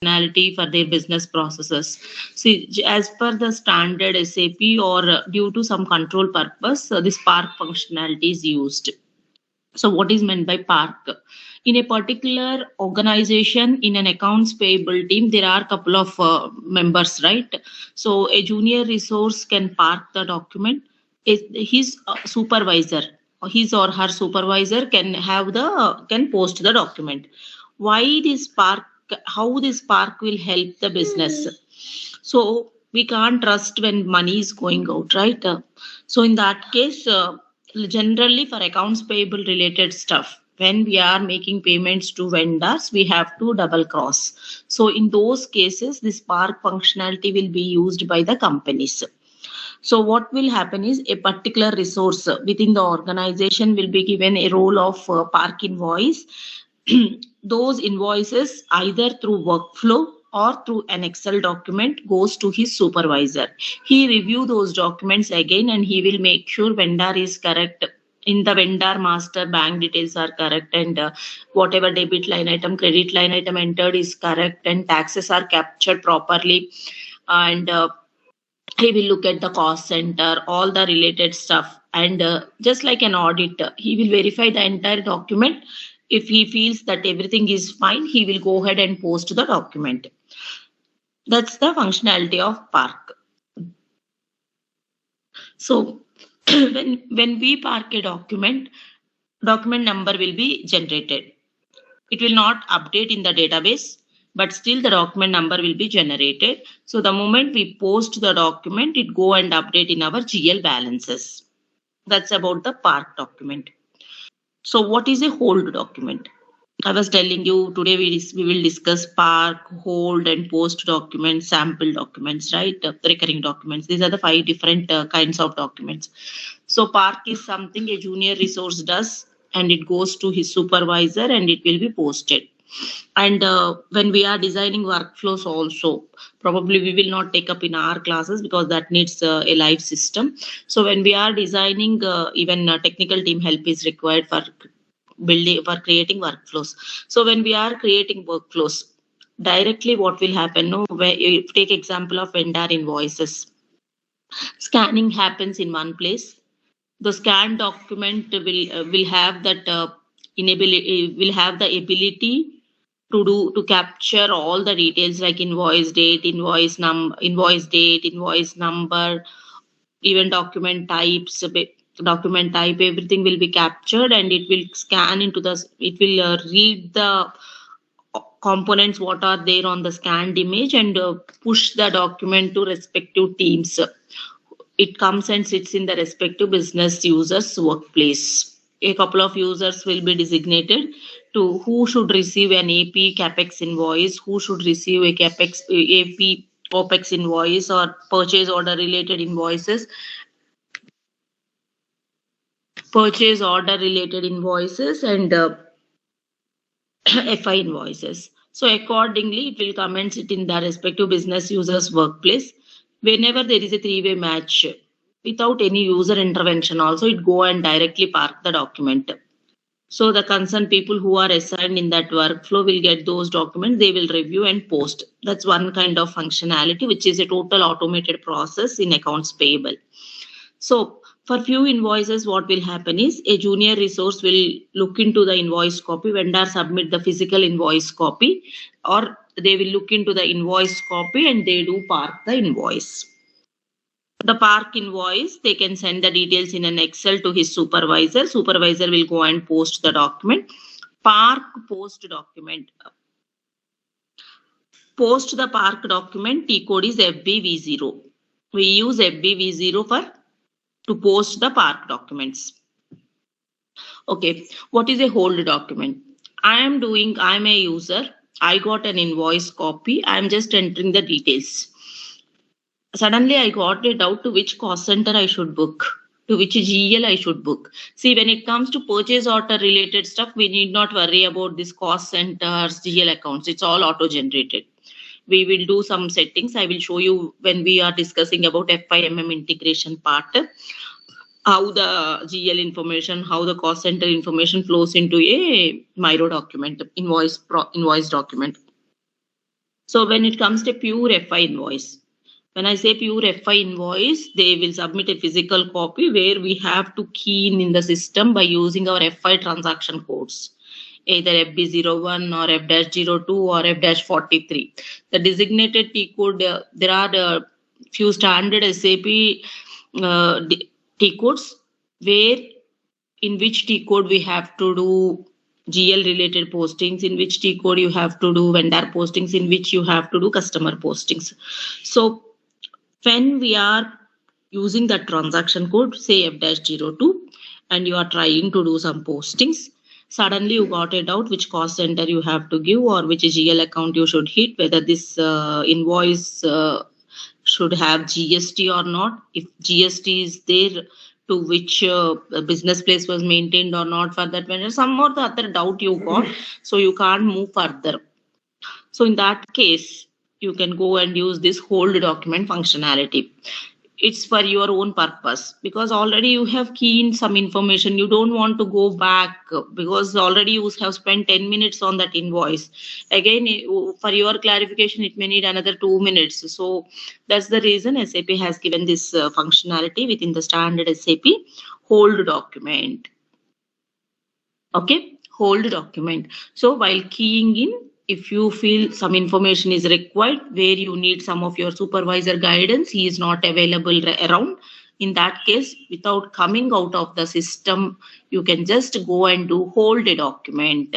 functionality for their business processes. See, as per the standard SAP or due to some control purpose, this Spark functionality is used. So, what is meant by Spark? In a particular organization, in an accounts payable team, there are a couple of members, right? So, a junior resource can park the document. His supervisor, his or her supervisor, can post the document. Why this Spark? How this Spark will help the business? So we can't trust when money is going out, right? So in that case, generally for accounts payable related stuff, when we are making payments to vendors, we have to double cross. So in those cases, this Spark functionality will be used by the companies. So what will happen is a particular resource within the organization will be given a role of Spark invoice. Those invoices either through workflow or through an Excel document goes to his supervisor. He review those documents again and he will make sure vendor is correct. In the vendor master, bank details are correct, and whatever debit line item, credit line item entered is correct, and taxes are captured properly. And he will look at the cost center, all the related stuff, and just like an auditor, he will verify the entire document. If he feels that everything is fine, he will go ahead and post the document. That's the functionality of Spark. So when we park a document number will be generated. It will not update in the database, but still the document number will be generated. So the moment we post the document, it go and update in our GL balances. That's about the Spark document. So what is a hold document? I was telling you today we will discuss Spark, hold, and post documents, sample documents, right? Recurring documents. These are the 5 different kinds of documents. So Spark is something a junior resource does, and it goes to his supervisor and it will be posted. And when we are designing workflows also, probably we will not take up in our classes because that needs a live system. So when we are designing, even technical team help is required for creating workflows. So when we are creating workflows, directly what will happen? No, where you take example of vendor invoices. Scanning happens in one place. The scan document will have that will have the ability to capture all the details like invoice date, invoice date, invoice number, even document types, document type, everything will be captured, and it will scan into it will read the components what are there on the scanned image and push the document to respective teams. It comes and sits in the respective business users workplace. A couple of users will be designated to who should receive an AP capex invoice, who should receive a capex AP opex invoice or purchase order related invoices, and FI invoices. So accordingly, it will come and sit in the respective business users workplace. Whenever there is a 3-way match, without any user intervention also, it go and directly park the document. So the concerned people who are assigned in that workflow will get those documents, they will review and post. That's one kind of functionality, which is a total automated process in accounts payable. So for few invoices, what will happen is a junior resource will look into the invoice copy, vendor submit the physical invoice copy, or they will look into the invoice copy and they do park the invoice. The Spark invoice, they can send the details in an Excel to his supervisor. Supervisor will go and post the document. Spark post document. Post the Spark document, T code is FBV0. We use FBV0 to post the Spark documents. Okay, what is a hold document? I'm a user. I got an invoice copy. I'm just entering the details. Suddenly I got a doubt to which cost center I should book, to which GL I should book. See, when it comes to purchase order related stuff, we need not worry about this cost centers, GL accounts. It's all auto-generated. We will do some settings. I will show you when we are discussing about FIMM integration part, how the GL information, how the cost center information flows into a Miro document, invoice document. So when it comes to pure FI invoice, when I say pure FI invoice, they will submit a physical copy where we have to key in the system by using our FI transaction codes, either FB01 or F-02 or F-43. The designated T code, there are few standard SAP T codes where in which T code we have to do GL related postings, in which T code you have to do vendor postings, in which you have to do customer postings. So when we are using that transaction code, say F-02, and you are trying to do some postings, suddenly you got a doubt which cost center you have to give or which GL account you should hit, whether this invoice should have GST or not, if GST is there, to which business place was maintained or not for that vendor, some or the other doubt you got, so you can't move further. So in that case, you can go and use this hold document functionality. It's for your own purpose because already you have keyed some information. You don't want to go back because already you have spent 10 minutes on that invoice. Again, for your clarification, it may need another 2 minutes. So that's the reason SAP has given this functionality within the standard SAP hold document. Okay, hold document. So while keying in, if you feel some information is required where you need some of your supervisor guidance, he is not available around. In that case, without coming out of the system, you can just go and do hold a document.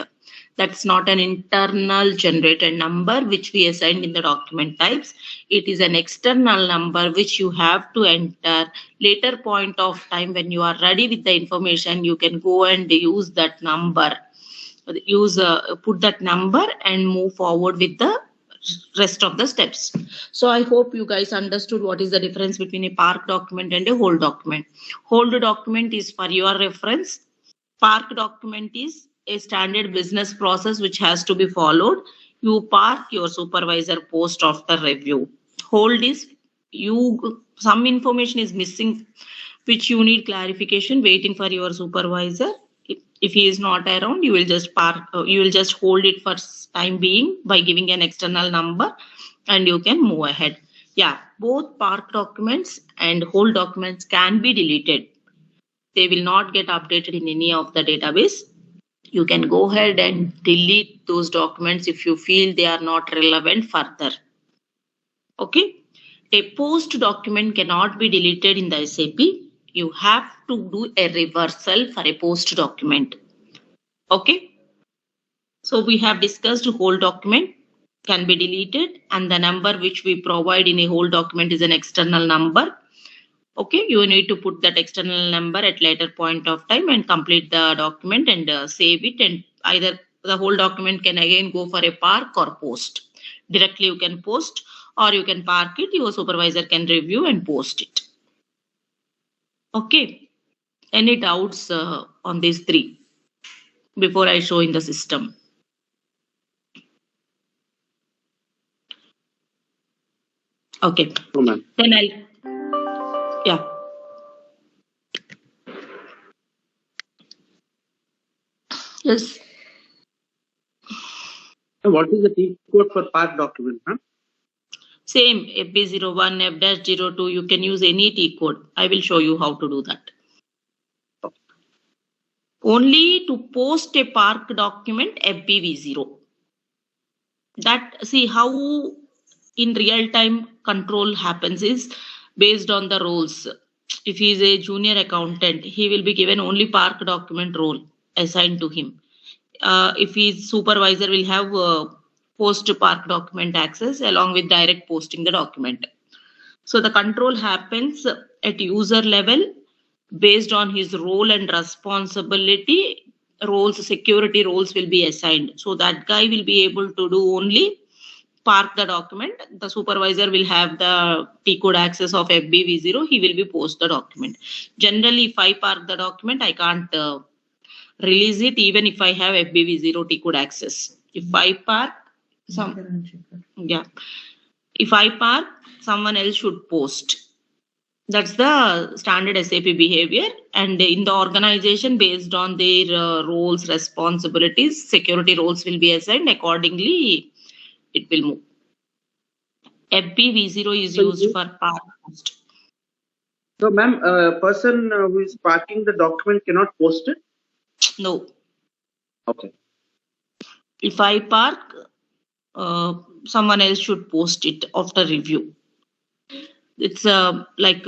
That's not an internal generated number which we assigned in the document types. It is an external number which you have to enter. Later point of time when you are ready with the information, you can go and use that number. Put that number and move forward with the rest of the steps. So I hope you guys understood what is the difference between a park document and a hold document. Hold document is for your reference. Park document is a standard business process which has to be followed. You park, your supervisor post after review. Hold is some information is missing which you need clarification, waiting for your supervisor. If he is not around, you will just hold it for time being by giving an external number and you can move ahead. Yeah, both park documents and hold documents can be deleted. They will not get updated in any of the database. You can go ahead and delete those documents if you feel they are not relevant further. Okay. A post document cannot be deleted in the SAP. You have to do a reversal for a post document. Okay. So we have discussed whole document can be deleted and the number which we provide in a whole document is an external number. Okay, you need to put that external number at later point of time and complete the document and save it, and either the whole document can again go for a park or post. Directly you can post or you can park it, your supervisor can review and post it. Okay, any doubts on these three before I show in the system? Okay, then yeah. Yes. What is the T code for park document? Huh? Same, FB01, F-02, you can use any T code. I will show you how to do that. Only to post a park document, FBV0. That, see how in real time control happens is based on the roles. If he is a junior accountant, he will be given only park document role assigned to him. If his supervisor will have post park document access along with direct posting the document. So the control happens at user level based on his role and responsibility. Security roles will be assigned. So that guy will be able to do only park the document. The supervisor will have the T code access of FBV0. He will be post the document. Generally, if I park the document, I can't release it even if I have FBV0 T code access. If I park, if I park, someone else should post. That's the standard SAP behavior, and in the organization, based on their roles, responsibilities, security roles will be assigned accordingly. It will move. FBV0 is So used you- for park post. So, ma'am, a person who is parking the document cannot post it? No, Okay. if I park, someone else should post it after review. It's like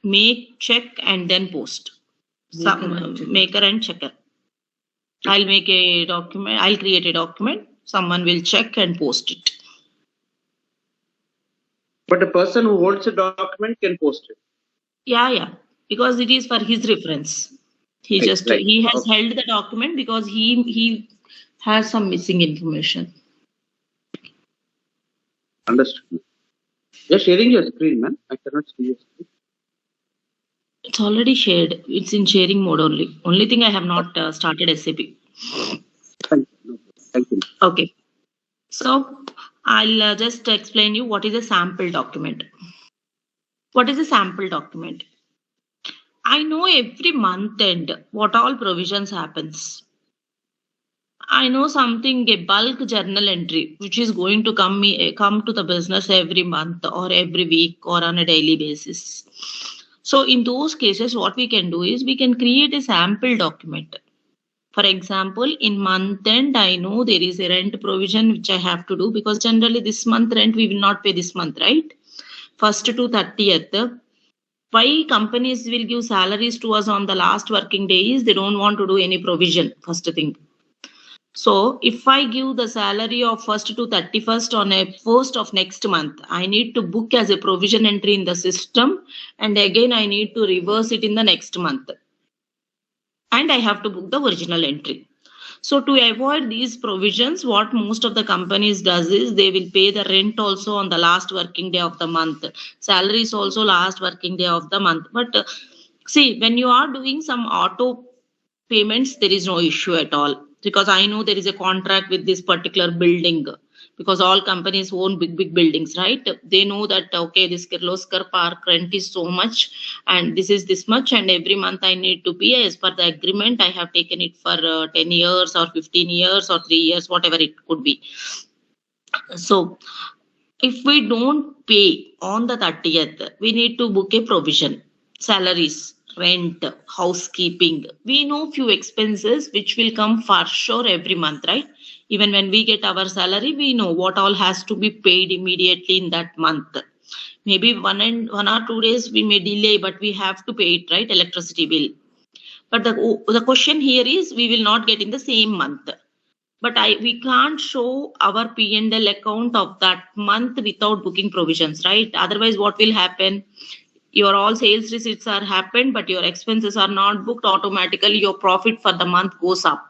make, check, and then post. Maker and checker. I'll make a document. I'll create a document. Someone will check and post it. But the person who holds the document can post it. Yeah, because it is for his reference. He Right, just right. he has Okay. held the document because he has some missing information. Understood. You're sharing your screen, ma'am. I cannot see your screen. It's already shared. It's in sharing mode only. Only thing I have not started SAP. Thank you. Thank you. Okay. So I'll just explain you what is a sample document. What is a sample document? I know every month end what all provisions happens. I know something, a bulk journal entry, which is going to come to the business every month or every week or on a daily basis. So in those cases, what we can do is we can create a sample document. For example, in month end, I know there is a rent provision which I have to do because generally this month rent we will not pay this month, right? 1st to 30th. Why companies will give salaries to us on the last working day is they don't want to do any provision, first thing. So if I give the salary of 1st to 31st on a 1st of next month, I need to book as a provision entry in the system, and again I need to reverse it in the next month. And I have to book the original entry. So to avoid these provisions, what most of the companies does is they will pay the rent also on the last working day of the month. Salary is also last working day of the month. But see, when you are doing some auto payments, there is no issue at all because I know there is a contract with this particular building because all companies own big buildings, right? They know that okay, this Kirloskar Park rent is so much and this is this much, and every month I need to pay as per the agreement. I have taken it for 10 years or 15 years or 3 years, whatever it could be. So if we don't pay on the 30th, we need to book a provision, salaries, rent, housekeeping. We know few expenses which will come for sure every month, right? Even when we get our salary, we know what all has to be paid immediately in that month. Maybe 1 or 2 days we may delay, but we have to pay it, right? Electricity bill. But the question here is we will not get in the same month. But we can't show our P&L account of that month without booking provisions, right? Otherwise, what will happen? Your all sales receipts are happened, but your expenses are not booked. Automatically, your profit for the month goes up.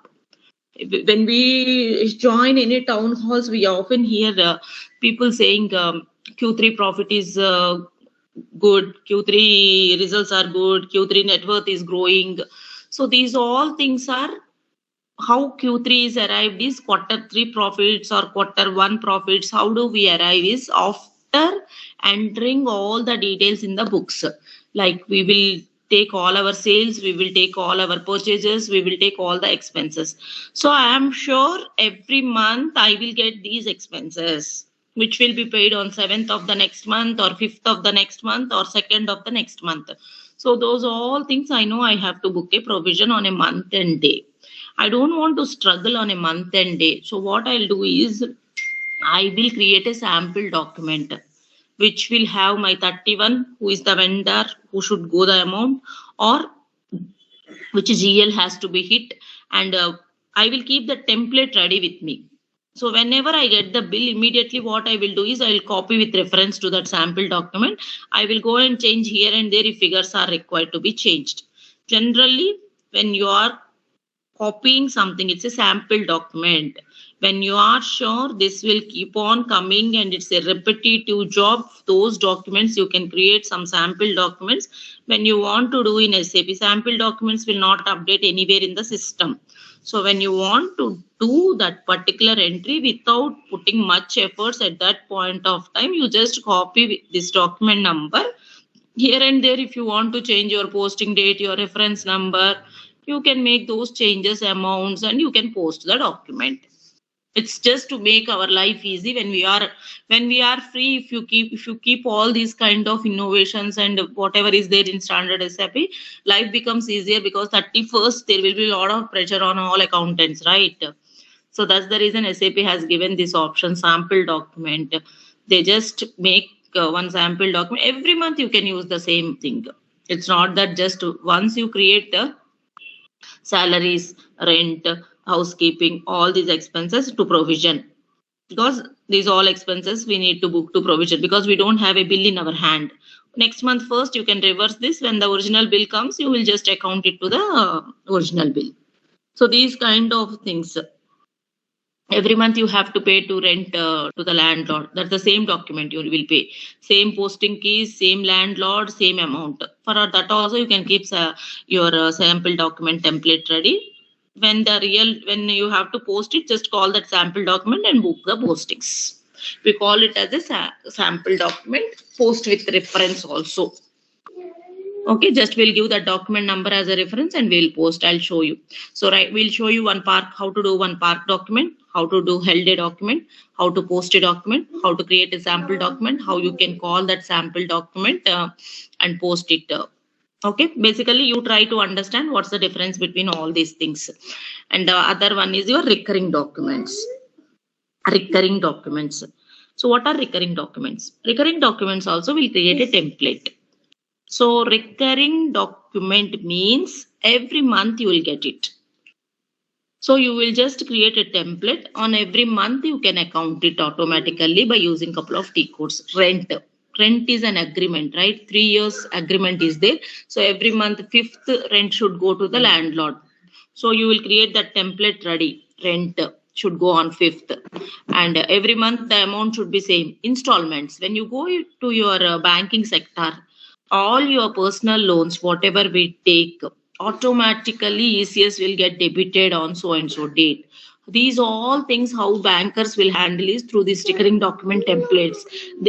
When we join any town halls, we often hear people saying Q3 profit is good, Q3 results are good, Q3 net worth is growing. So these all things are how Q3 is arrived is Q3 profits or Q1 profits. How do we arrive is after entering all the details in the books. Like we will take all our sales, we will take all our purchases, we will take all the expenses. So I am sure every month I will get these expenses, which will be paid on 7th of the next month or 5th of the next month or 2nd of the next month. So those all things I know I have to book a provision on a month and day. I don't want to struggle on a month and day. So what I'll do is I will create a sample document which will have my 31, who is the vendor, who should go the amount, or which GL has to be hit, and I will keep the template ready with me. So whenever I get the bill, immediately what I will do is I will copy with reference to that sample document. I will go and change here and there if figures are required to be changed. Generally, when you are copying something, it's a sample document. When you are sure this will keep on coming and it's a repetitive job, those documents you can create some sample documents. When you want to do in SAP, sample documents will not update anywhere in the system. So when you want to do that particular entry without putting much efforts at that point of time, you just copy this document number. Here and there, if you want to change your posting date, your reference number, you can make those changes, amounts, and you can post the document. It's just to make our life easy when we are free. If you keep all these kind of innovations and whatever is there in standard SAP, life becomes easier, because 31st there will be a lot of pressure on all accountants, right? So that's the reason SAP has given this option, sample document. They just make one sample document. Every month you can use the same thing. It's not that just once you create the salaries, rent, housekeeping, all these expenses to provision. Because these all expenses we need to book to provision, because we don't have a bill in our hand. Next month first you can reverse this. When the original bill comes, you will just account it to the original bill. So these kind of things. Every month you have to pay to rent to the landlord. That's the same document you will pay. Same posting keys, same landlord, same amount. For that also you can keep your sample document template ready. When you have to post it, just call that sample document and book the postings. We call it as a sample document, post with reference also. Okay, just we'll give the document number as a reference and we'll post. I'll show you. So we'll show you how to do one park document, how to do held a document, how to post a document, how to create a sample document, how you can call that sample document and post it. Okay, basically you try to understand what's the difference between all these things. And the other one is your recurring documents. Recurring documents. So what are recurring documents? Recurring documents also will create a template. So recurring document means every month you will get it. So you will just create a template. On every month you can account it automatically by using couple of T codes. Rent is an agreement, right? 3 years agreement is there. So every month 5th rent should go to the landlord. So you will create that template ready. Rent should go on 5th, and every month the amount should be same. Installments, when you go to your banking sector, all your personal loans, whatever we take, automatically ECS will get debited on so and so date. These all things how bankers will handle is through these recurring document templates.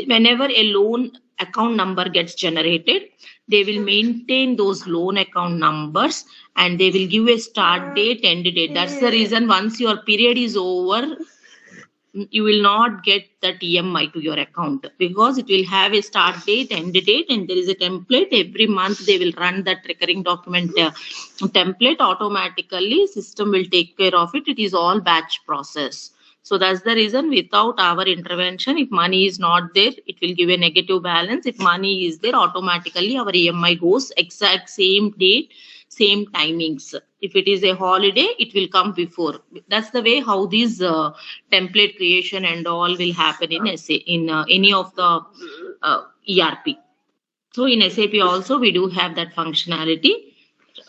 Whenever a loan account number gets generated, they will maintain those loan account numbers and they will give a start date, end date. That's the reason once your period is over, you will not get that EMI to your account, because it will have a start date, end date, and there is a template. Every month they will run that recurring document template automatically. System will take care of it. It is all batch process. So that's the reason without our intervention, if money is not there, it will give a negative balance. If money is there, automatically our EMI goes exact same date, same timings. If it is a holiday, it will come before. That's the way how these template creation and all will happen in any of the ERP. So in SAP also we do have that functionality,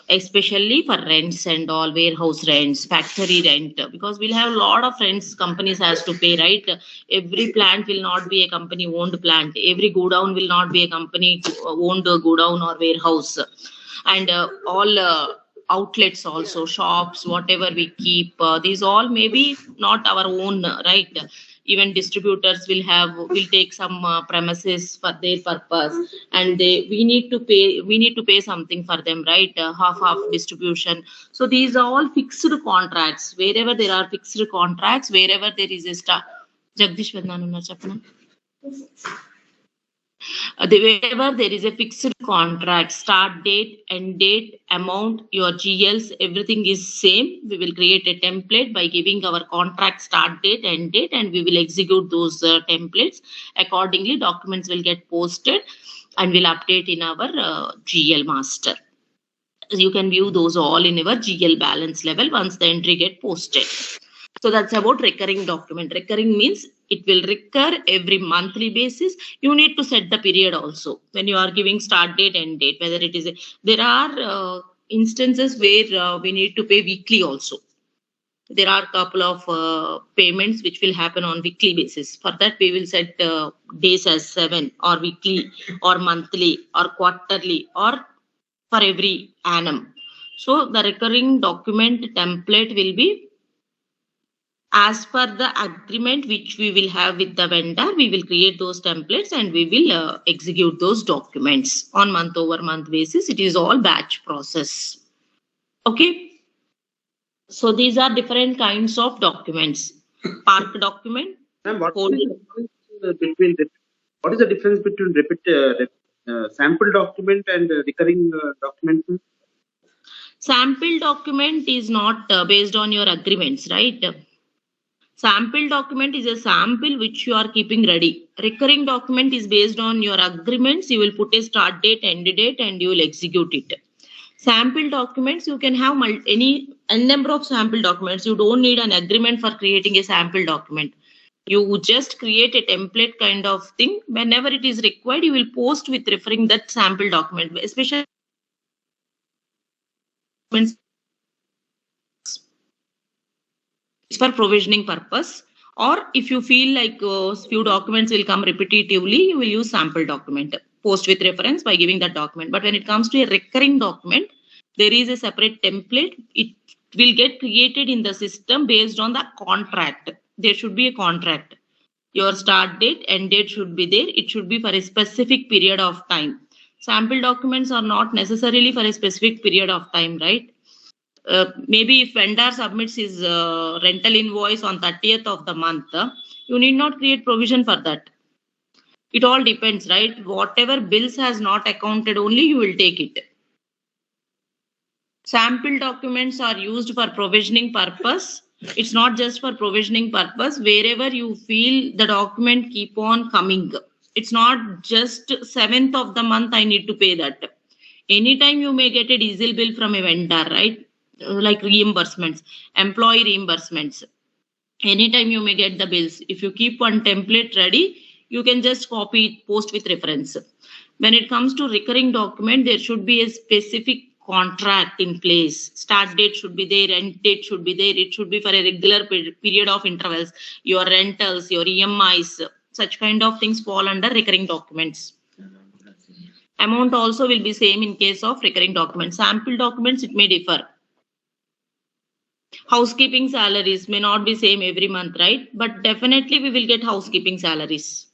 especially for rents and all, warehouse rents, factory rent, because we'll have a lot of rents companies has to pay, right? Every plant will not be a company owned plant. Every godown will not be a company owned godown or warehouse. And all outlets also, shops, whatever we keep, these all maybe not our own, right? Even distributors will take some premises for their purpose, and we need to pay something for them, right? Half distribution. So these are all fixed contracts. Wherever there are fixed contracts, wherever there is a Jagdish Vandana Chapna. Wherever there is a fixed contract, start date, end date, amount, your GLs, everything is same. We will create a template by giving our contract start date, end date, and we will execute those templates. Accordingly, documents will get posted and will update in our GL master. You can view those all in your GL balance level once the entry get posted. So that's about recurring document. Recurring means it will recur every monthly basis. You need to set the period also when you are giving start date, end date, whether it is there are instances where we need to pay weekly also. There are a couple of payments which will happen on weekly basis. For that, we will set days as 7 or weekly or monthly or quarterly or for every annum. So the recurring document template will be as per the agreement which we will have with the vendor. We will create those templates and we will execute those documents on month over month basis. It is all batch process. Okay. So these are different kinds of documents. Park document. Ma'am, what Hold is it. the difference between sample document and recurring document? Sample document is not based on your agreements, right? Sample document is a sample which you are keeping ready. Recurring document is based on your agreements. You will put a start date, end date, and you will execute it. Sample documents, you can have any number of sample documents. You don't need an agreement for creating a sample document. You just create a template kind of thing. Whenever it is required, you will post with referring that sample document, especially for provisioning purpose. Or if you feel like few documents will come repetitively, you will use sample document, post with reference by giving that document. But when it comes to a recurring document, there is a separate template. It will get created in the system based on the contract. There should be a contract. Your start date, end date should be there. It should be for a specific period of time. Sample documents are not necessarily for a specific period of time, right? Maybe if vendor submits his rental invoice on 30th of the month, you need not create provision for that. It all depends, right? Whatever bills has not accounted only, you will take it. Sample documents are used for provisioning purpose. It's not just for provisioning purpose. Wherever you feel the document keep on coming. It's not just 7th of the month I need to pay that. Anytime you may get a diesel bill from a vendor, right? Like reimbursements, employee reimbursements. Anytime you may get the bills. If you keep one template ready, you can just copy it, post with reference. When it comes to recurring document, there should be a specific contract in place. Start date should be there, end date should be there. It should be for a regular period of intervals. Your rentals, your EMIs, such kind of things fall under recurring documents. Amount also will be same in case of recurring documents. Sample documents, it may differ. Housekeeping salaries may not be same every month, right? But definitely we will get housekeeping salaries.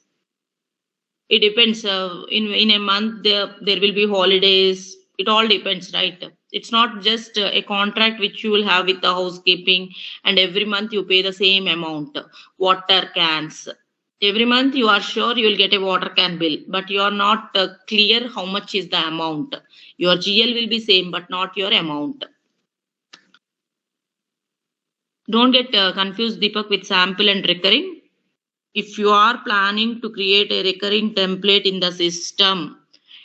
It depends. In a month there will be holidays. It all depends, right? It's not just a contract which you will have with the housekeeping and every month you pay the same amount. Water cans. Every month you are sure you will get a water can bill, but you are not clear how much is the amount. Your GL will be same, but not your amount. Don't get confused, Deepak, with sample and recurring. If you are planning to create a recurring template in the system,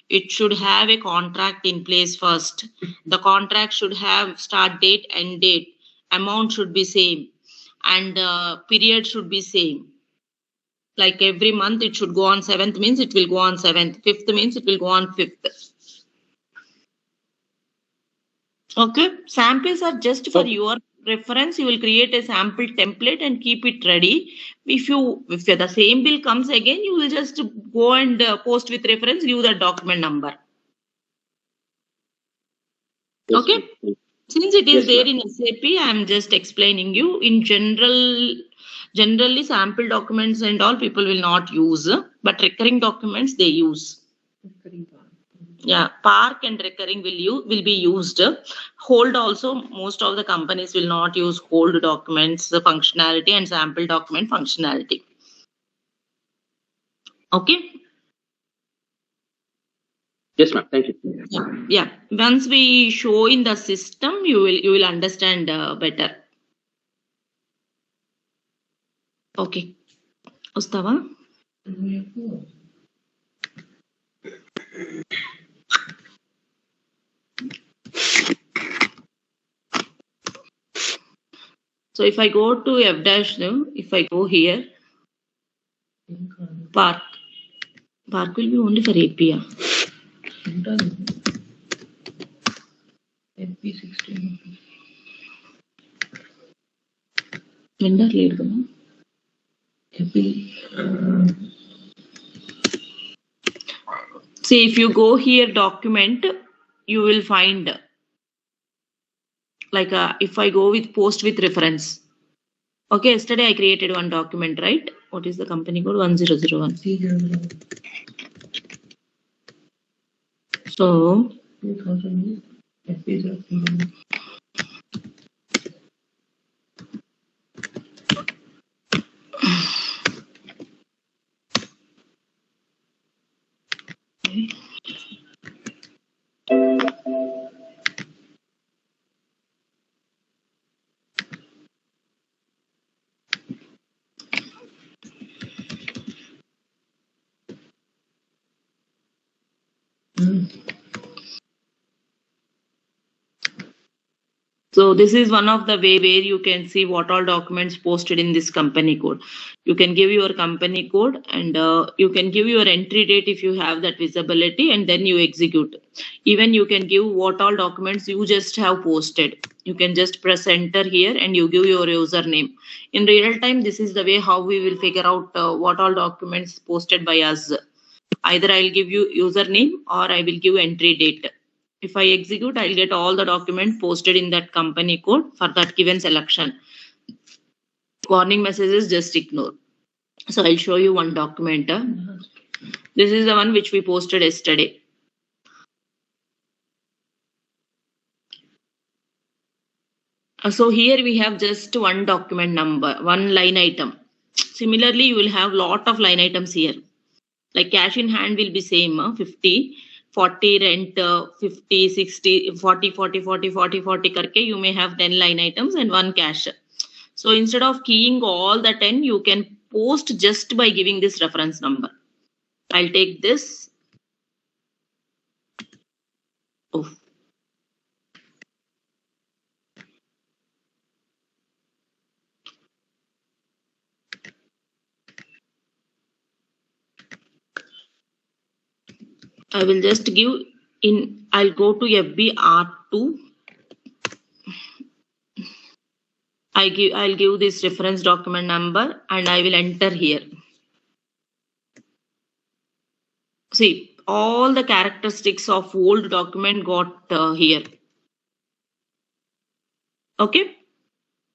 it should have a contract in place first. The contract should have start date, end date, amount should be same, and period should be same. Like every month it should go on 7th means it will go on 7th. 5th means it will go on 5th. Okay, samples are just for your reference. You will create a sample template and keep it ready. If the same bill comes again, you will just go and post with reference, give the document number. Okay, since it is there in SAP, I am just explaining you. In generally sample documents and all people will not use, but recurring documents they use. Yeah, Park and recurring will be used. Hold also, most of the companies will not use hold documents the functionality and sample document functionality. Okay. Yes, ma'am. Thank you. Yeah. Once we show in the system, you will understand better. Okay. Ustava. So if I go to F dash now, if I go here, Park will be only for API. FP16. Vendor lead కదా. See, if you go here document, you will find like if I go with post with reference. Okay, yesterday I created one document, right? What is the company code? 1001. So 2000 FP0. So this is one of the way where you can see what all documents posted in this company code. You can give your company code and you can give your entry date if you have that visibility, and then you execute. Even you can give what all documents you just have posted. You can just press enter here and you give your username. In real time, this is the way how we will figure out what all documents posted by us. Either I'll give you username or I will give entry date. If I execute, I'll get all the documents posted in that company code for that given selection. Warning messages, just ignore. So I'll show you one document. This is the one which we posted yesterday. So here we have just one document number, one line item. Similarly, you will have lot of line items here. Like cash in hand will be same, 50, 40 rent, 50, 60, 40, 40, 40, 40, 40 karke, you may have 10 line items and one cash. So instead of keying all the 10, you can post just by giving this reference number. I'll take this. Oh. I will just give in, I'll go to FBR2. I'll give this reference document number and I will enter here. See, all the characteristics of old document got here. Okay.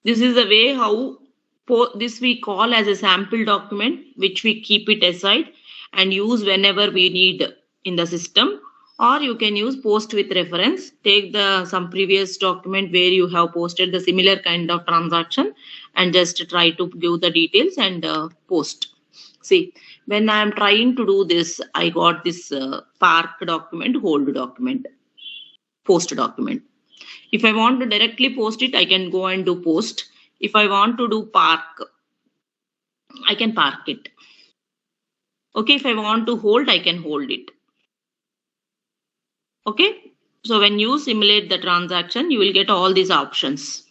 This is the way how this we call as a sample document, which we keep it aside and use whenever we need in the system. Or you can use post with reference. Take the some previous document where you have posted the similar kind of transaction and just try to give the details and post. See, when I am trying to do this, I got this park document, hold document, post document. If I want to directly post it, I can go and do post. If I want to do park, I can park it. Okay, if I want to hold, I can hold it. Okay, so when you simulate the transaction, you will get all these options.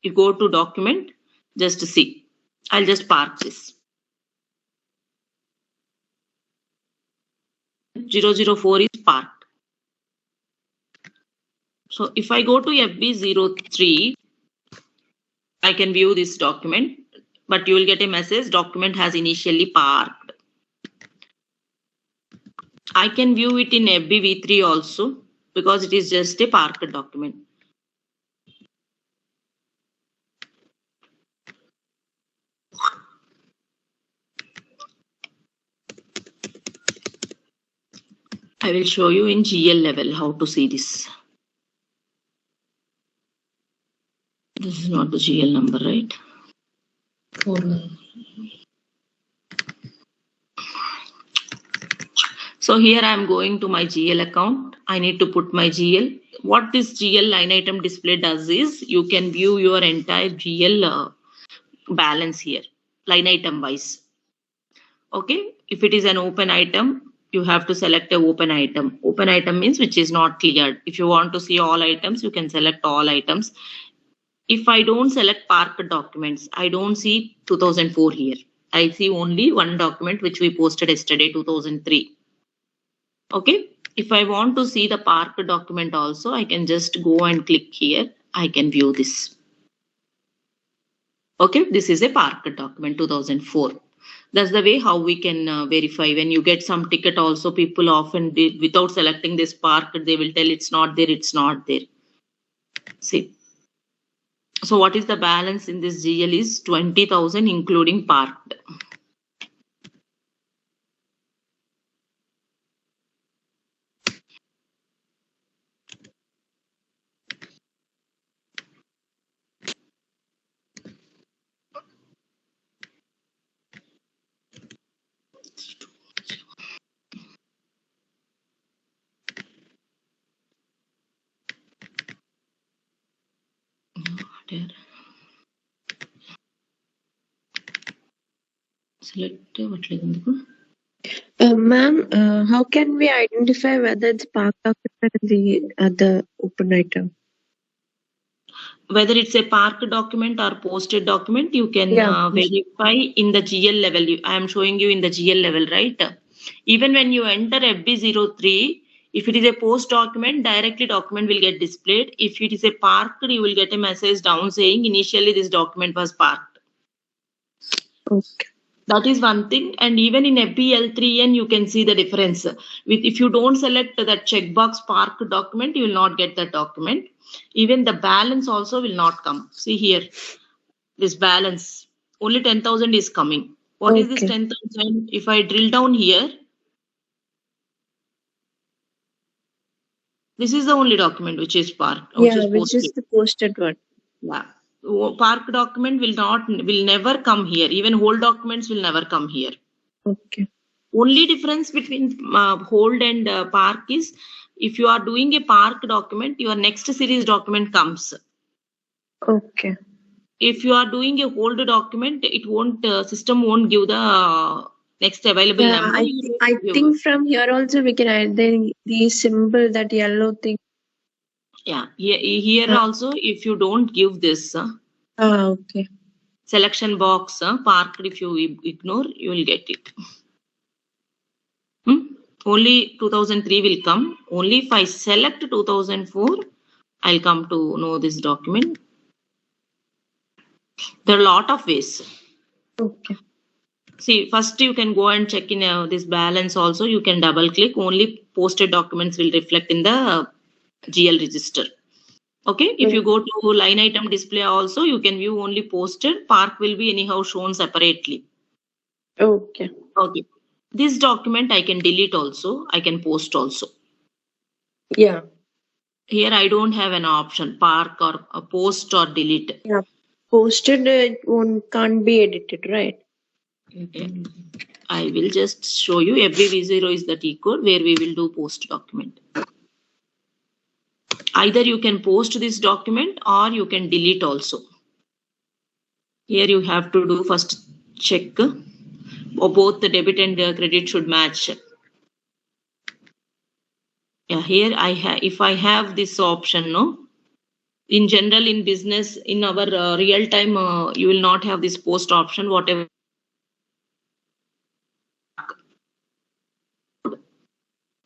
You go to document, just see. I'll just park this. 004 is parked. So if I go to FB03, I can view this document, but you will get a message, document has initially parked. I can view it in FBV3 also because it is just a parked document. I will show you in GL level how to see this. This is not the GL number, right? So here I am going to my GL account. I need to put my GL. What this GL line item display does is you can view your entire GL balance here, line item wise. Okay, if it is an open item, you have to select a open item. Open item means which is not cleared. If you want to see all items, you can select all items. If I don't select parked documents, I don't see 2004 here. I see only one document which we posted yesterday, 2003. Okay, if I want to see the parked document also, I can just go and click here. I can view this. Okay, this is a parked document 2004. That's the way how we can verify. When you get some ticket also, people often did without selecting this parked, they will tell it's not there, it's not there. See. So what is the balance in this GL is 20,000 including parked. Where? Select what like Ma'am, how can we identify whether it's park document and the other open item? whether it's a parked document or posted document, you can Yeah. verify in the GL level. I am showing you in the GL level, right? Even when you enter FB03, if it is a post document, directly document will get displayed. If it is a parked, you will get a message down saying initially this document was parked. Okay. That is one thing. And even in FBL3N, you can see the difference. If you don't select that checkbox parked document, you will not get that document. Even the balance also will not come. See here, this balance, only 10,000 is coming. What is this Okay. 10,000? If I drill down here, this is the only document which is parked, which is which is posted. the posted one. Yeah. Parked document will never come here. Even whole documents will never come here. Okay. Only difference between hold and park is if you are doing a park document, your next series document comes. Okay. If you are doing a hold document, it won't system won't give the next available Yeah, number. I think from here also we can add the symbol, that yellow thing. Yeah, here also if you don't give this Okay. selection box parked, if you ignore, you will get it. Only 2003 will come. Only if I select 2004, I'll come to know this document. There are a lot of ways. Okay. See, first you can go and check in this balance also. You can double click. Only posted documents will reflect in the GL register. Okay. If you go to line item display also, you can view only posted. Park will be anyhow shown separately. Okay. Okay. This document I can delete also. I can post also. Yeah. Here I don't have an option, park or post or delete. Yeah. Posted can't be edited, right? Okay. I will just show you. FBV0 is the T code where we will do post document. Either you can post this document or you can delete also. Here you have to do first check or both the debit and credit should match. Yeah, here if I have this option, no. In general, in business, in our real time, you will not have this post option, whatever.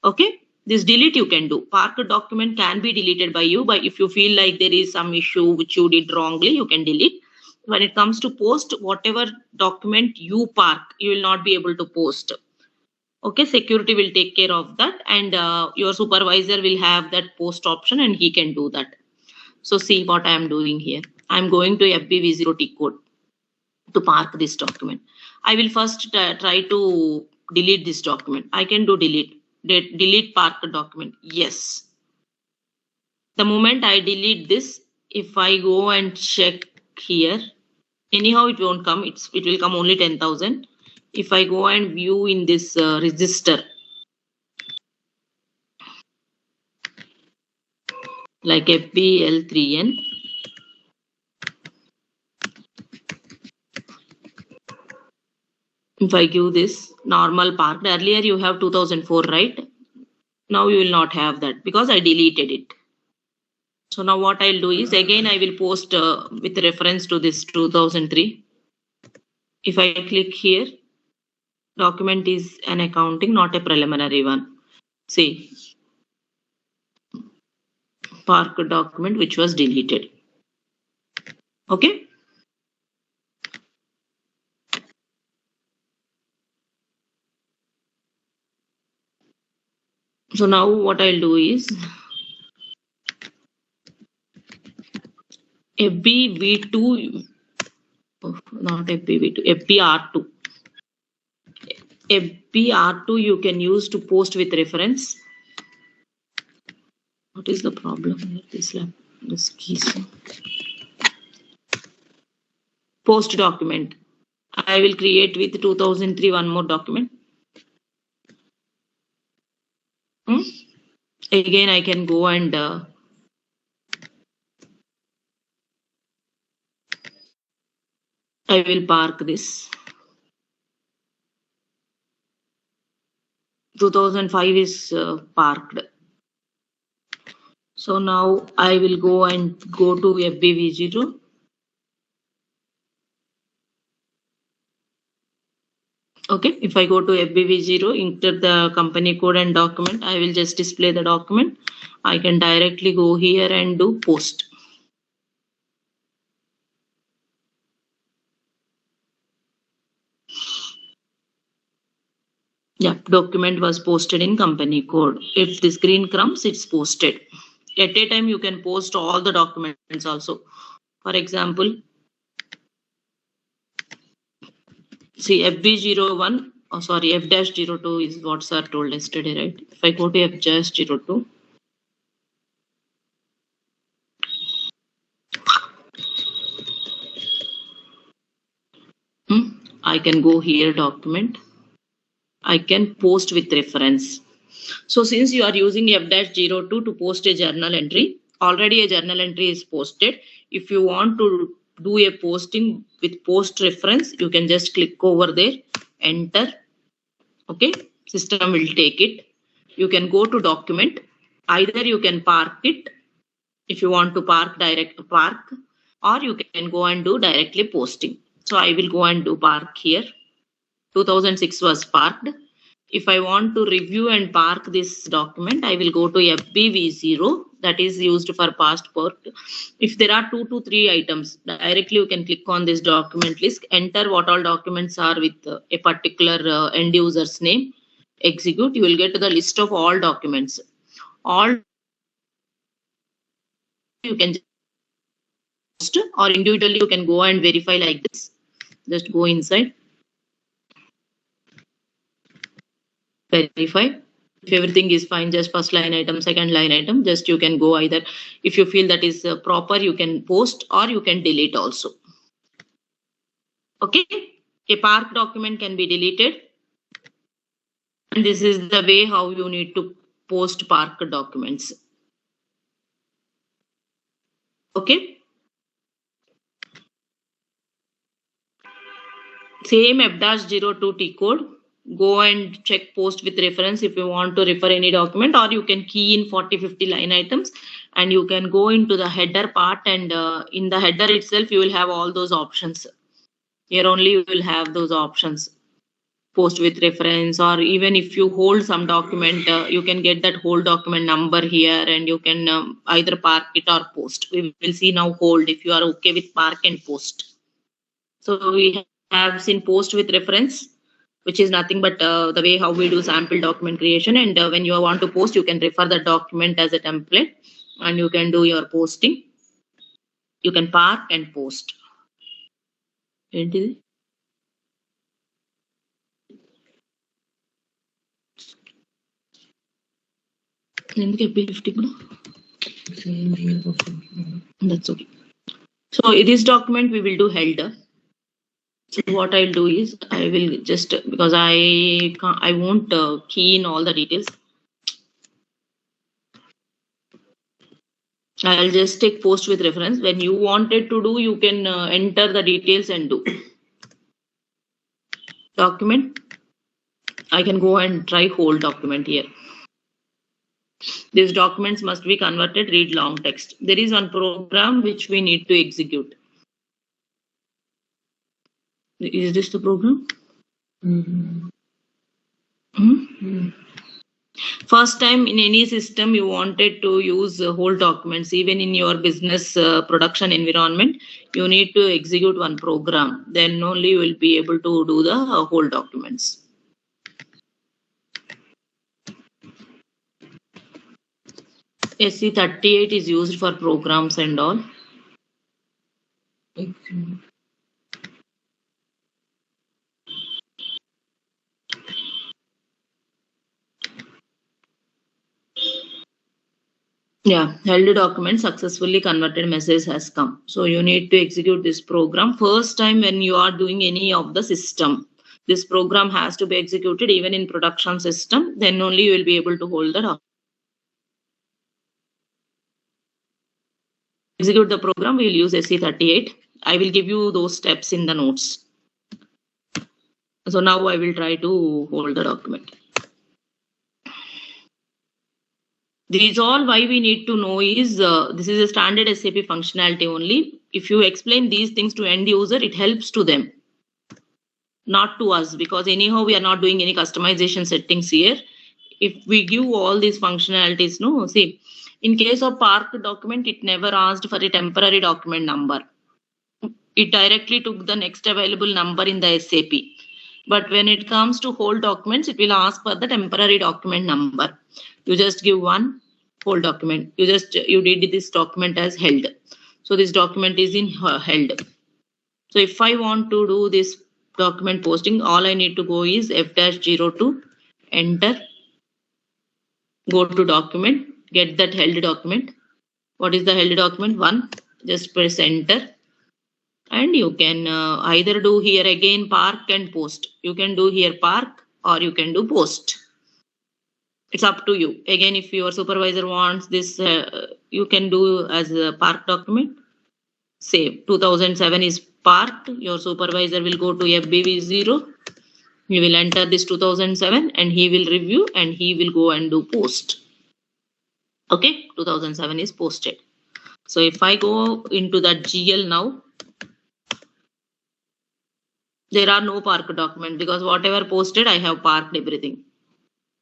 Okay, this delete you can do. Parked document can be deleted by you, but if you feel like there is some issue which you did wrongly, you can delete. When it comes to post, whatever document you park, you will not be able to post. Okay, security will take care of that, and your supervisor will have that post option and he can do that. So see what I am doing here. I am going to FBV0 T code to park this document. I will first try to delete this document. I can do delete parked document. Yes. The moment I delete this, if I go and check here, anyhow it won't come. It will come only 10,000. If I go and view in this register, like FBL3N, if I give this normal parked, earlier you have 2004, right? Now you will not have that because I deleted it. So now what I'll do is again I will post with reference to this 2003. If I click here, document is an accounting, not a preliminary one. See, parked document which was deleted. Okay. So now what I'll do is FBV2, not FBV2, FBR2. FBR2 you can use to post with reference. What is the problem here? This keys. Post document. I will create with 2003 one more document. Again, I can go and I will park this. 2005 is parked. So now I will go to FBV0. Okay, if I go to FBV0, enter the company code and document, I will just display the document. I can directly go here and do post. Yeah, document was posted in company code. If the screen comes, it's posted. At a time, you can post all the documents also. For example, see FB01, oh sorry, F-02 is what sir told yesterday, right? If I go to F-02, I can go here, document. I can post with reference. So since you are using F-02 to post a journal entry, already a journal entry is posted. If you want to do a posting with post reference, you can just click over there, enter. Okay, system will take it. You can go to document. Either you can park it if you want to park, direct park, or you can go and do directly posting. So I will go and do park here. 2006 was parked. If I want to review and park this document, I will go to FBV0, that is used for passport. If there are 2 to 3 items, directly you can click on this document list, enter what all documents are with a particular end user's name, execute, you will get the list of all documents. All you can just, or individually you can go and verify like this. Just go inside. Verify. If everything is fine, just first line item, second line item, just you can go either. If you feel that is proper, you can post or you can delete also. Okay, a park document can be deleted. And this is the way how you need to post park documents. Okay. Same F-02 T code. Go and check post with reference if you want to refer any document, or you can key in 40-50 line items and you can go into the header part, and in the header itself you will have all those options. Here only you will have those options, post with reference, or even if you hold some document, you can get that whole document number here and you can either park it or post. We will see now hold if you are okay with park and post. So we have seen post with reference, which is nothing but the way how we do sample document creation. And when you want to post, you can refer the document as a template and you can do your posting. You can park and post. That's okay. So in this document we will do header. So what I'll do is I will just, because I won't key in all the details. I'll just take post with reference. When you wanted to do, you can enter the details and do. Document. I can go and try whole document here. These documents must be converted, read long text. There is one program which we need to execute. Is this the program? First time in any system you wanted to use whole documents, even in your business production environment, you need to execute one program. Then only you will be able to do the whole documents. SC38 is used for programs and all. Yeah, held document successfully converted message has come. So you need to execute this program. First time when you are doing any of the system, this program has to be executed even in production system. Then only you will be able to hold the document. Execute the program, we will use SC38. I will give you those steps in the notes. So now I will try to hold the document. These all why we need to know is this is a standard SAP functionality only. If you explain these things to end user, it helps to them, not to us, because anyhow we are not doing any customization settings here. If we give all these functionalities, no, see, in case of Park document, it never asked for a temporary document number. It directly took the next available number in the SAP. But when it comes to whole documents, it will ask for the temporary document number. You just give one whole document. You did this document as held. So this document is in held. So if I want to do this document posting, all I need to go is F-02, enter, go to document, get that held document. What is the held document? 1. Just press enter. And you can either do here again park and post. You can do here park or you can do post. It's up to you. Again, if your supervisor wants this, you can do as a park document. Save. 2007 is parked. Your supervisor will go to FBV0. He will enter this 2007 and he will review and he will go and do post. Okay, 2007 is posted. So if I go into that GL now, there are no park document because whatever posted, I have parked everything.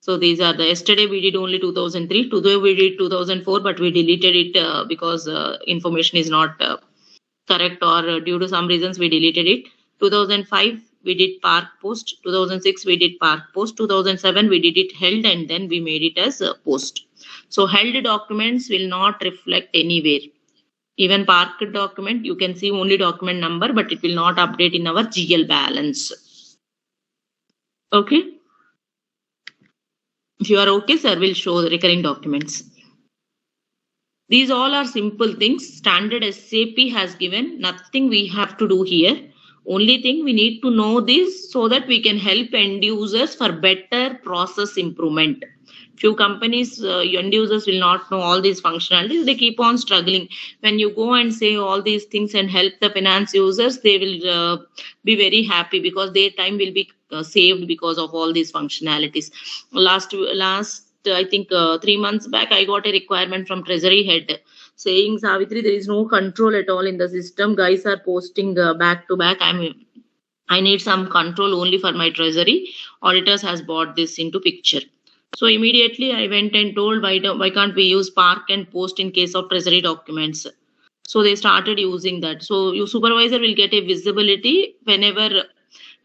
So these are the, yesterday we did only 2003, today we did 2004, but we deleted it because information is not correct or due to some reasons we deleted it. 2005 we did park post, 2006 we did park post, 2007 we did it held and then we made it as post. So held documents will not reflect anywhere. Even parked document, you can see only document number, but it will not update in our GL balance. Okay. If you are okay, sir, will show the recurring documents. These all are simple things. Standard SAP has given, nothing we have to do here. Only thing we need to know this so that we can help end users for better process improvement. Few companies, end users will not know all these functionalities. They keep on struggling. When you go and say all these things and help the finance users, they will be very happy because their time will be saved because of all these functionalities. Last I think 3 months back, I got a requirement from Treasury Head saying, Savitri, there is no control at all in the system. Guys are posting back to back. I need some control only for my treasury. Auditors has brought this into picture. So immediately I went and told, why can't we use park and post in case of treasury documents? So they started using that. So your supervisor will get a visibility whenever,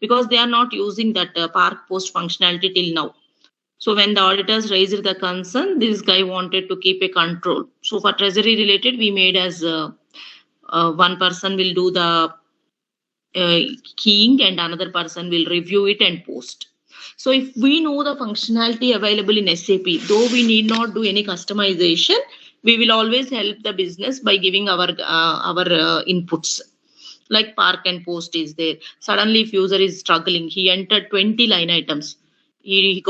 because they are not using that park post functionality till now. So when the auditors raised the concern, this guy wanted to keep a control. So for treasury related, we made as one person will do the keying and another person will review it and post. So if we know the functionality available in SAP, though we need not do any customization, we will always help the business by giving our inputs. Like park and post is there. Suddenly if user is struggling, he entered 20 line items. He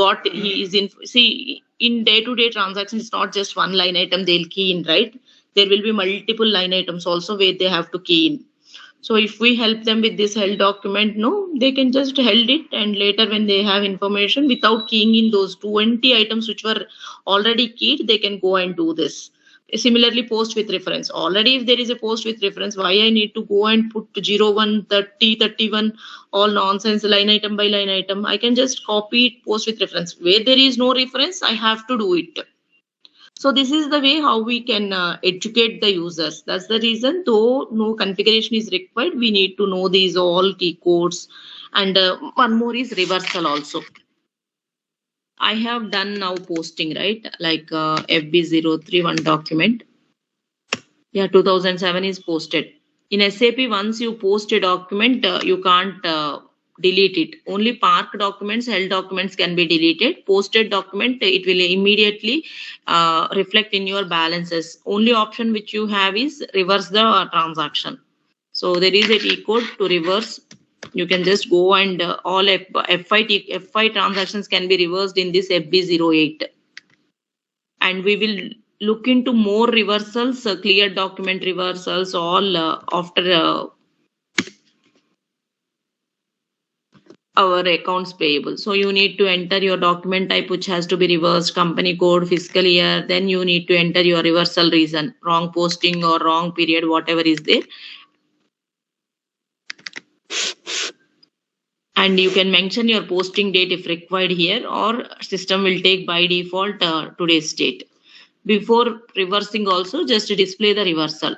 is in, see, in day-to-day transactions, it's not just one line item they'll key in, right? There will be multiple line items also where they have to key in. So if we help them with this held document, no, they can just held it and later when they have information without keying in those 20 items which were already keyed, they can go and do this. Similarly, post with reference. Already if there is a post with reference, why I need to go and put 01, 30, 31, all nonsense line item by line item. I can just copy it, post with reference. Where there is no reference, I have to do it. So this is the way how we can educate the users. That's the reason, though no configuration is required, we need to know these all key codes. And one more is reversal also. I have done now posting, right? Like FB031 document. Yeah, 2007 is posted. In SAP, once you post a document, you can't delete it. Only park documents, held documents can be deleted. Posted document, it will immediately reflect in your balances. Only option which you have is reverse the transaction. So there is a T code to reverse. You can just go and all FI transactions can be reversed in this FB08. And we will look into more reversals, clear document reversals, all after our accounts payable. So you need to enter your document type, which has to be reversed, company code, fiscal year. Then you need to enter your reversal reason, wrong posting or wrong period, whatever is there. And you can mention your posting date if required here, or system will take by default today's date. Before reversing also, just display the reversal.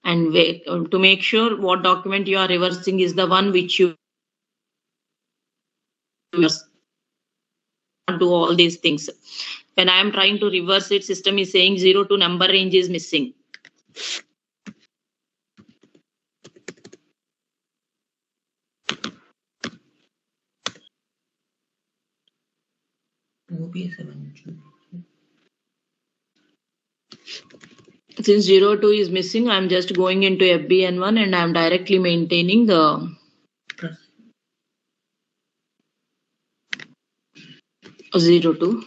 And to make sure what document you are reversing is the one which you do all these things. When I am trying to reverse it, system is saying 0 to number range is missing. Since 02 is missing, I'm just going into FBN1 and I'm directly maintaining the 02.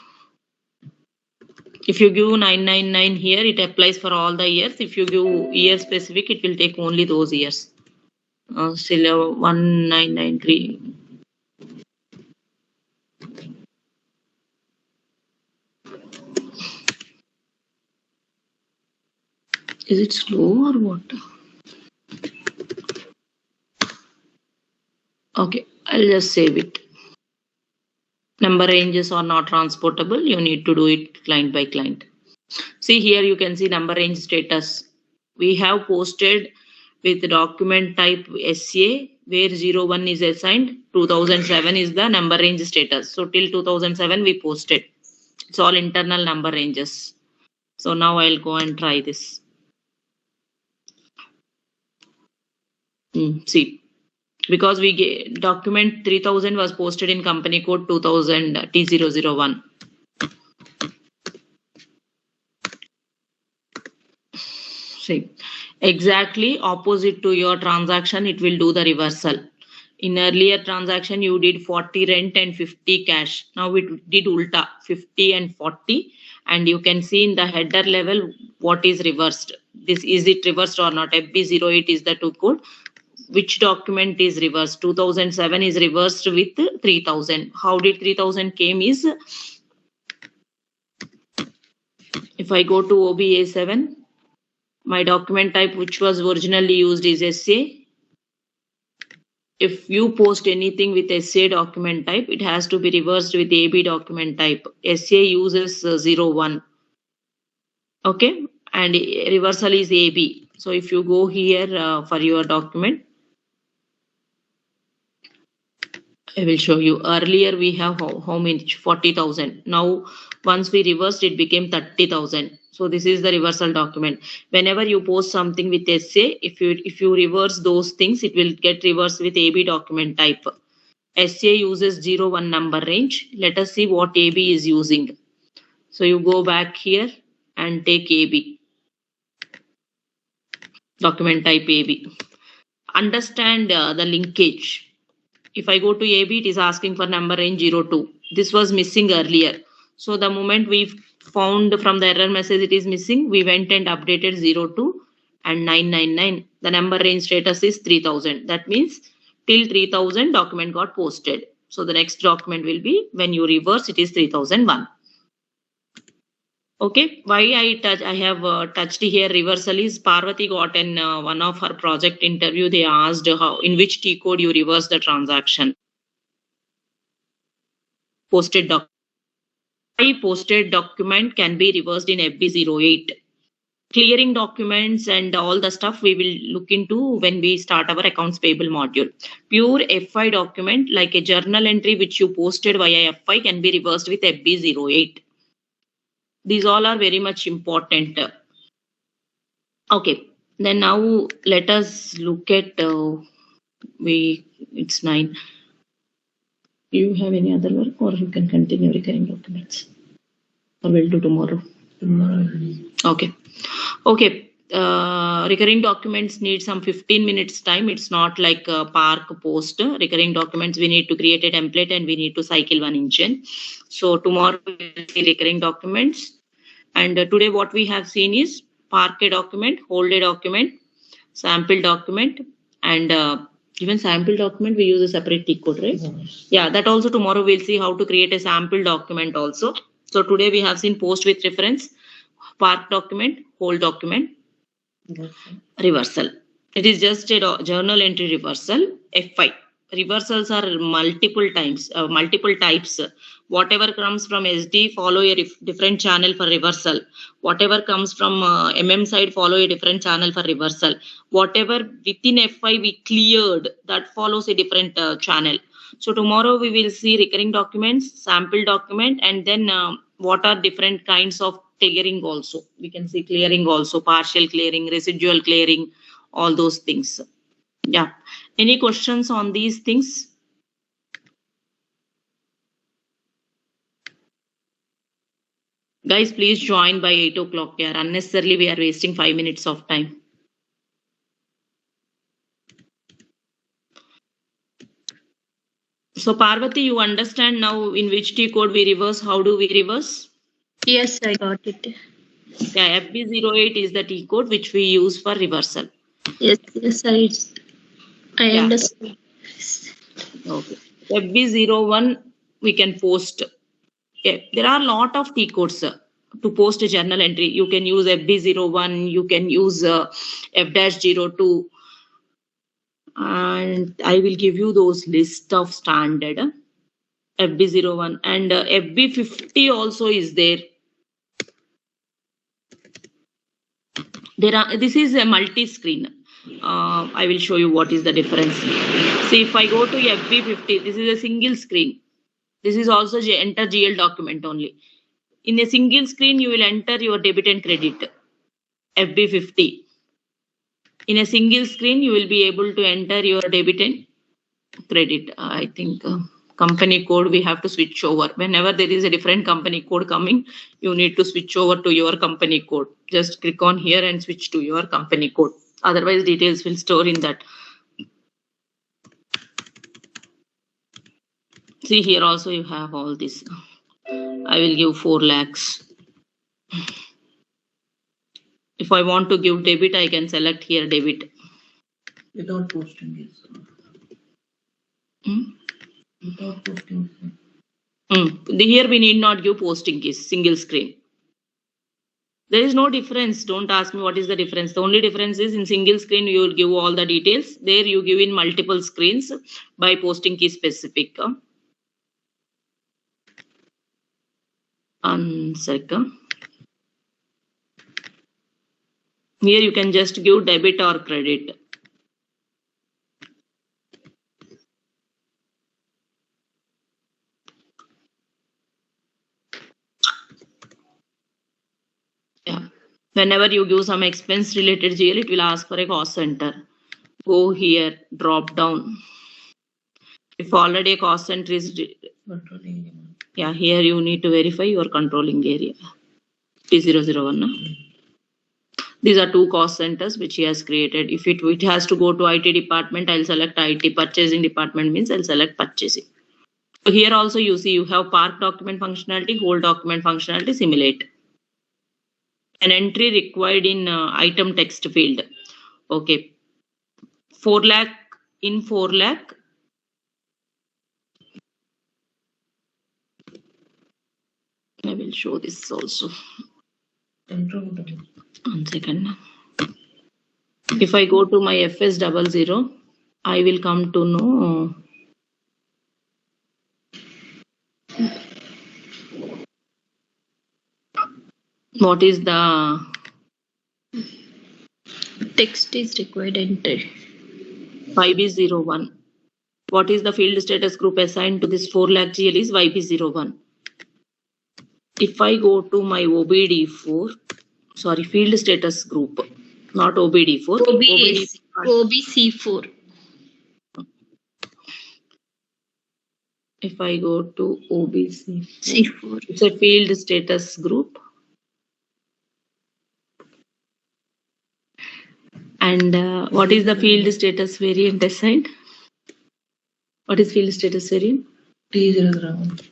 If you give 999 here, it applies for all the years. If you give year specific, it will take only those years. Still 1993. Is it slow or what? Okay, I'll just save it. Number ranges are not transportable. You need to do it client by client. See here, you can see number range status. We have posted with document type SCA, where 01 is assigned. 2007 is the number range status. So till 2007 we posted. It's all internal number ranges. So now I'll go and try this. See, because we get document 3000 was posted in company code 2000 T001. See, exactly opposite to your transaction, it will do the reversal. In earlier transaction, you did 40 rent and 50 cash. Now it did ulta, 50 and 40. And you can see in the header level what is reversed. This is it reversed or not? FB08 is the to code. Which document is reversed? 2007 is reversed with 3000. How did 3000 came is, if I go to OBA7, my document type which was originally used is SA. If you post anything with SA document type, it has to be reversed with AB document type. SA uses 01. Okay, and reversal is AB. So if you go here for your document, I will show you. Earlier we have how much? 40,000. Now once we reversed, it became 30,000. So this is the reversal document. Whenever you post something with SA, if you reverse those things, it will get reversed with AB document type. SA uses 01 number range. Let us see what AB is using. So you go back here and take AB. Document type AB. Understand the linkage. If I go to AB, it is asking for number range 02. This was missing earlier. So the moment we found from the error message it is missing, we went and updated 02 and 999. The number range status is 3000. That means till 3000 document got posted. So the next document will be when you reverse, it is 3001. Okay, why I have touched here reversal is Parvati got in one of her project interview. They asked how in which T code you reverse the transaction. Posted document can be reversed in FB08. Clearing documents and all the stuff we will look into when we start our accounts payable module. Pure FI document like a journal entry which you posted via FI can be reversed with FB08. These all are very much important. Okay, then now let us look at it's 9. Do you have any other work or you can continue recurring documents? Or we'll do tomorrow? Okay. Okay. Recurring documents need some 15 minutes time. It's not like Park post. Recurring documents, we need to create a template and we need to cycle one engine. So tomorrow we will see recurring documents. And today what we have seen is Park a document, hold a document, sample document, and Even sample document, we use a separate T code, right? Yeah, that also tomorrow we'll see how to create a sample document also. So today we have seen post with reference, Spark document, whole document, reversal. It is just a journal entry reversal, F5. Reversals are multiple types. Whatever comes from SD, follow a different channel for reversal. Whatever comes from MM side, follow a different channel for reversal. Whatever within F5 we cleared, that follows a different channel. So tomorrow we will see recurring documents, sample document, and then what are different kinds of clearing also. We can see clearing also, partial clearing, residual clearing, all those things. Yeah. Any questions on these things? Guys, please join by 8 o'clock. Yeah, unnecessarily we are wasting 5 minutes of time. So Parvati, you understand now in which T code we reverse? How do we reverse? Yes, I got it. Yeah, FB08 is the T code which we use for reversal. Yes, I Yeah. understand. Okay. FB01 we can post. Yeah, there are a lot of T codes to post a journal entry. You can use FB01, you can use F-02, and I will give you those list of standard FB01 and FB50 also is there. This is a multi-screen. I will show you what is the difference. See, if I go to FB50, this is a single screen. This is also enter GL document only. In a single screen, you will enter your debit and credit, FB50. In a single screen, you will be able to enter your debit and credit. I think company code, we have to switch over. Whenever there is a different company code coming, you need to switch over to your company code. Just click on here and switch to your company code. Otherwise, details will store in that. See, here also you have all this. I will give 4 lakhs. If I want to give debit, I can select here debit. Without posting this. Without posting. Here we need not give posting keys, single screen. There is no difference. Don't ask me what is the difference. The only difference is in single screen you will give all the details. There you give in multiple screens by posting key specific. One second. Here you can just give debit or credit. Yeah. Whenever you give some expense related GL, it will ask for a cost center. Go here, drop down. If already a cost center is, yeah, here you need to verify your controlling area. T001. No? These are 2 cost centers which he has created. If it has to go to IT department, I'll select IT. Purchasing department means I'll select purchasing. So here also you see you have Spark document functionality, whole document functionality, simulate. An entry required in item text field. Okay. 4 lakh in 4 lakh. I will show this also. 1 second. If I go to my FS00, I will come to know what is the Text is required enter. 5B01. What is the field status group assigned to this 4 lakh GL is YB01. If I go to my OBD4, sorry, field status group, not OBD4. OBC4. If I go to OBC, C4. it's a field status group. And what is the field status variant assigned? What is field status variant? T001.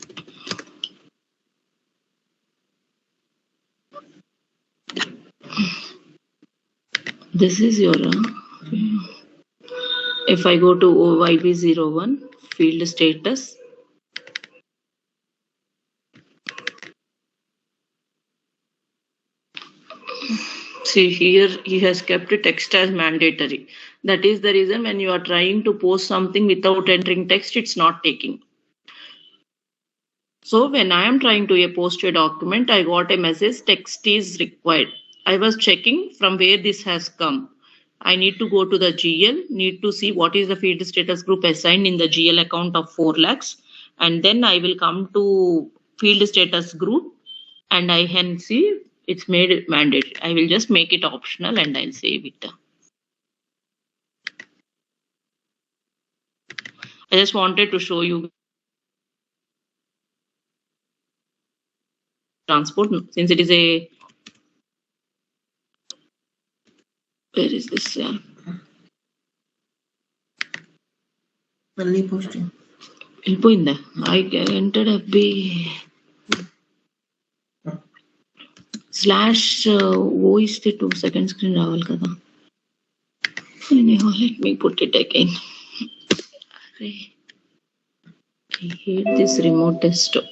This is your If I go to OYB01 field status, see here he has kept text as mandatory. That is the reason when you are trying to post something without entering text, it's not taking. So when I am trying to post a document, I got a message text is required. I was checking from where this has come. I need to go to the GL, need to see what is the field status group assigned in the GL account of 4 lakhs. And then I will come to field status group and I can see it's made mandatory. I will just make it optional and I'll save it. I just wanted to show you transport since it is a, where is this? Only posting. వెళ్ళిపోయిందా I entered FB slash O ఇస్తే 2 second screen రావాలి కదా. Anyhow, let me put it again. I hate this remote desktop.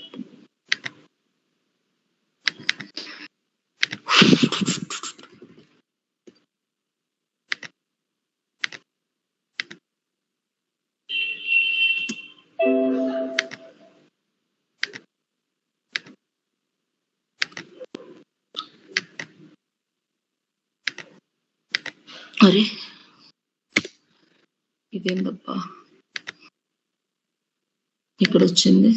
అరే ఇదేందబ్బా ఇక్కడ వచ్చింది.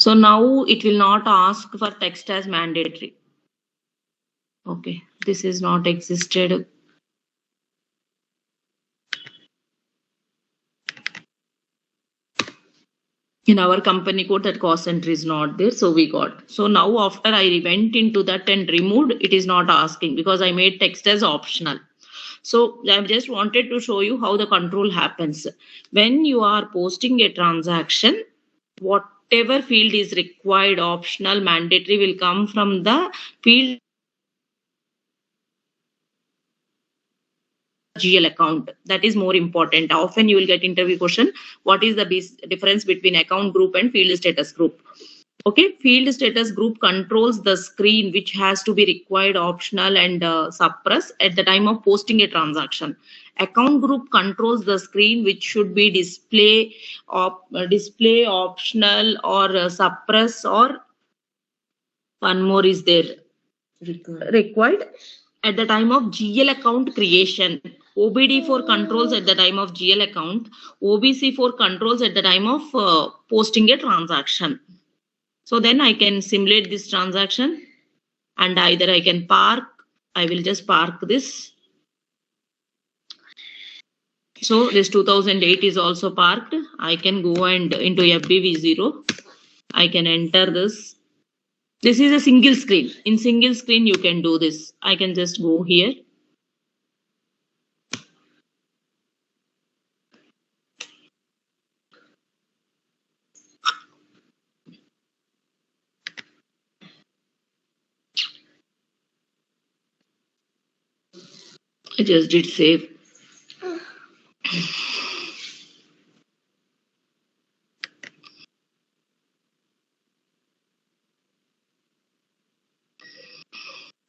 So now it will not ask for text as mandatory. Okay, this is not existed. In our company code, that cost center is not there, so we got. So now after I went into that and removed, it is not asking because I made text as optional. So I just wanted to show you how the control happens. When you are posting a transaction, whatever field is required, optional, mandatory will come from the field GL account. That is more important. Often you will get interview question, what is the difference between account group and field status group? Okay, field status group controls the screen which has to be required, optional and suppress at the time of posting a transaction. Account group controls the screen which should be display optional or suppress, or one more is there required at the time of GL account creation. OBD4 controls at the time of GL account. OBC4 controls at the time of posting a transaction. So then I can simulate this transaction and either I can park. I will just park this. So this 2008 is also parked. I can go and into FBV0. I can enter this. This is a single screen. In single screen, you can do this. I can just go here. I just did save.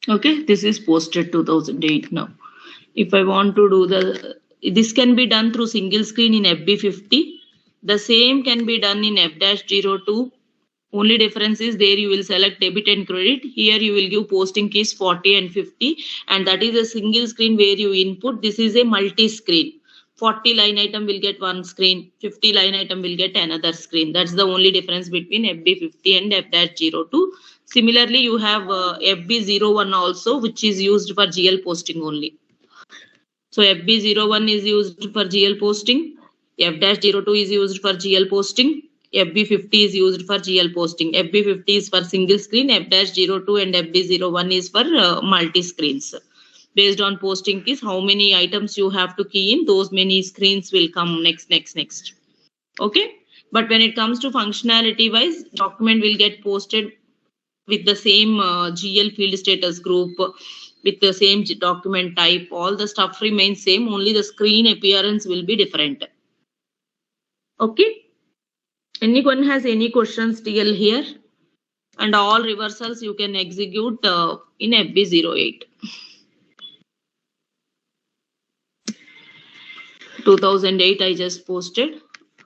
Okay, this is posted 2008 now. If I want to do this can be done through single screen in FB50. The same can be done in F-02. Only difference is there you will select debit and credit. Here you will give posting keys 40 and 50, and that is a single screen where you input. This is a multi-screen. 40 line item will get one screen, 50 line item will get another screen. That's the only difference between FB50 and F-02. Similarly, you have FB01 also, which is used for GL posting only. So FB01 is used for GL posting. F-02 is used for GL posting. FB50 is used for GL posting. FB50 is for single screen. F-02 and FB01 is for multi-screens. Based on posting keys, how many items you have to key in, those many screens will come next. Okay. But when it comes to functionality wise, document will get posted with the same GL field status group, with the same document type. All the stuff remains same, only the screen appearance will be different. Okay. Anyone has any questions till here? And all reversals you can execute in FB08. 2008 I just posted.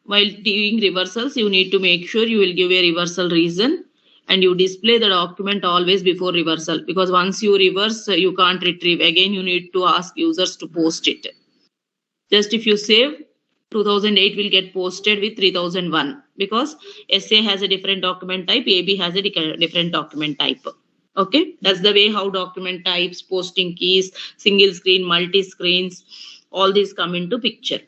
While doing reversals, you need to make sure you will give a reversal reason and you display the document always before reversal, because once you reverse, you can't retrieve. Again, you need to ask users to post it. Just if you save, 2008 will get posted with 3001 because SA has a different document type, AB has a different document type. Okay, that's the way how document types, posting keys, single screen, multi screens, all these come into picture.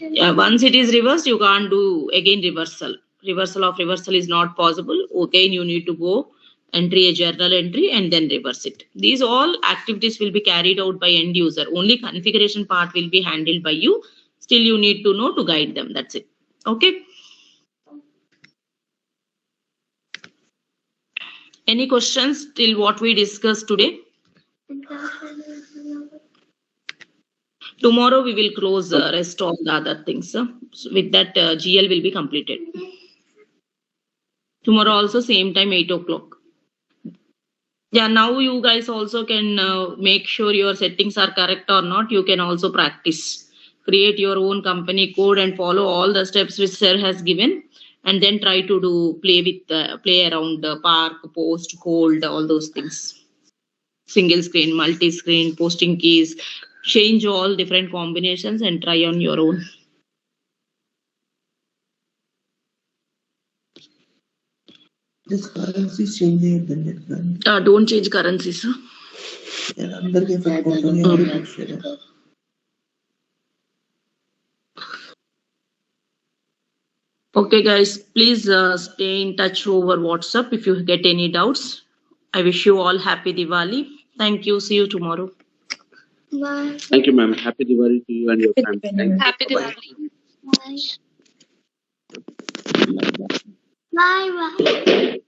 Yeah, once it is reversed, you can't do again reversal. Reversal of reversal is not possible. Again, you need to go entry a journal entry and then reverse it. These all activities will be carried out by end user. Only configuration part will be handled by you. Still, you need to know to guide them. That's it. Okay. Any questions till what we discussed today? Tomorrow we will close the rest of the other things. So with that, GL will be completed. Tomorrow also same time 8 o'clock. Yeah, now you guys also can make sure your settings are correct or not. You can also practice. Create your own company code and follow all the steps which sir has given, and then try to do play around the park, post, hold, all those things. Single screen, multi screen, posting keys, change all different combinations and try on your own. This currency change then Don't change currencies. Sir. अंदर के effect कौन Okay, guys, please stay in touch over WhatsApp if you get any doubts. I wish you all happy Diwali. Thank you. See you tomorrow. Bye. Thank you, ma'am. Happy Diwali to you and your family. Thank you. Happy Diwali. Bye. Bye.